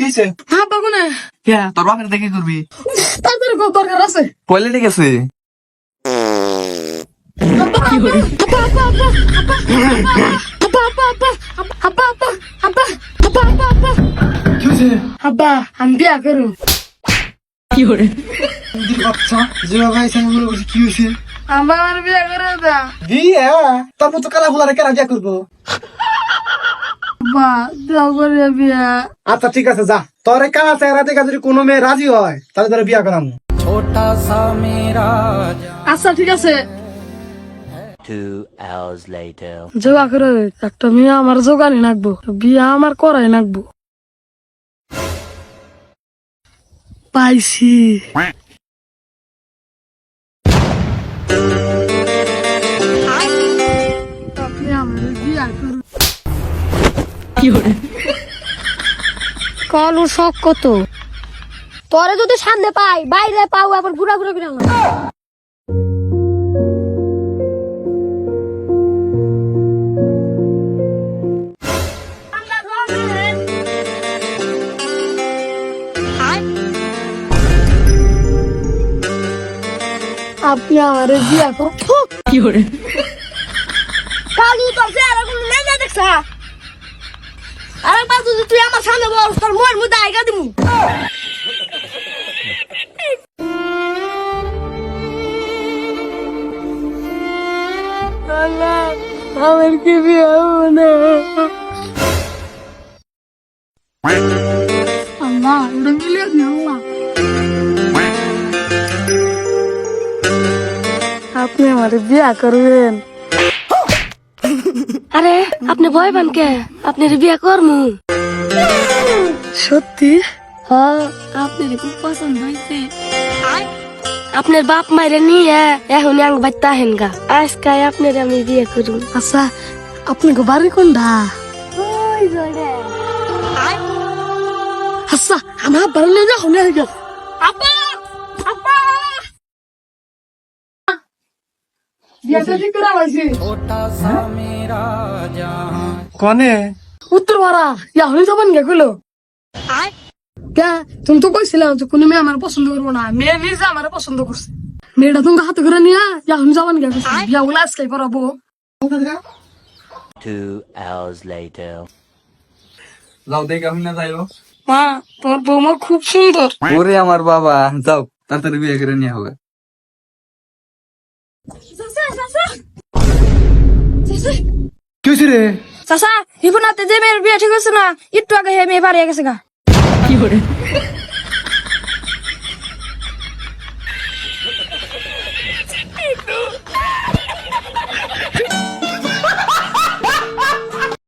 কিছে হ্যাঁ বাবু না কে তোর বাপের দেখে করবি তাদের দরকার আছে কইলে ঠিক আছে আব্বা আমি বিয়া করু আচ্ছা যেভাবে এসে কি হয়েছে আব্বা আমার বিয়া করে দা বিয়ে তোর মতো কালা ফুলারে কেন বিয়ে করবো আব্বা দাও করে বিয়া আচ্ছা ঠিক আছে যা তোর এই কালা চেহারা দেখে যদি কোনো মেয়ে রাজি হয় তাহলে তোর বিয়া করাম আচ্ছা ঠিক আছে 2 hours later. যোগা করে একটা মেয়ে আমার জোগানি নাকবো বিয়া আমার করাই নাকবো পাইছি আপনি আমার বিয়া করুন কল ও শখ কত তোরে যদি সামনে পাই বাইরে পাও আবার ঘুরা ঘুরা ঘুরা আপনি আমার বিয়া করুন কালু তোর চেহারা কোনো নেই দেখছা আরেকবার যদি তুই আমার সামনে বল তোর মোর মুদা আইগা দিমু আল্লাহ আমার কি বিয়া হবে না আল্লাহ এটা মিলিয়ে আল্লাহ আপনি আমার বিয়া করবেন আরে আপনি ভয় পান কে আপনার বিয়া করমু সত্যি হ্যাঁ আপনার খুব পছন্দ হয়েছে আপনার বাপ মাইরে নিয়ে এখন আং বাইতা হেন গা আজকে আপনার আমি বিয়ে করুম আচ্ছা আপনি বাড়ি কোনটা আচ্ছা আমার বাড়ি নিয়ে যা শুনে গেল আপা আপা বিয়াটা ঠিক করে আলাইছি কনে উত্তর ভাড়া ইয়া হয়ে যাবেন গে কইলো কে তুমি তো কইছিলাম যে কোনো মেয়ে আমার পছন্দ করবো না মেয়ে নিজে আমার পছন্দ করছে মেয়েটা তুমি হাতে করে নিয়ে ইয়া হয়ে যাবেন গে বিয়া গুলো আজকে করাবো 2 hours later. যাও দেখে আমি না যাইও মা তোর বৌমা খুব সুন্দর ওরে আমার বাবা যাও তাড়াতাড়ি বিয়ে করে নিয়ে হবে কি হয়েছে রে চাচা হিপুনাতে যে মেয়ের বিয়ে ঠিক হচ্ছে না একটু আগে হে মেয়ে বাড়ি গেছে গা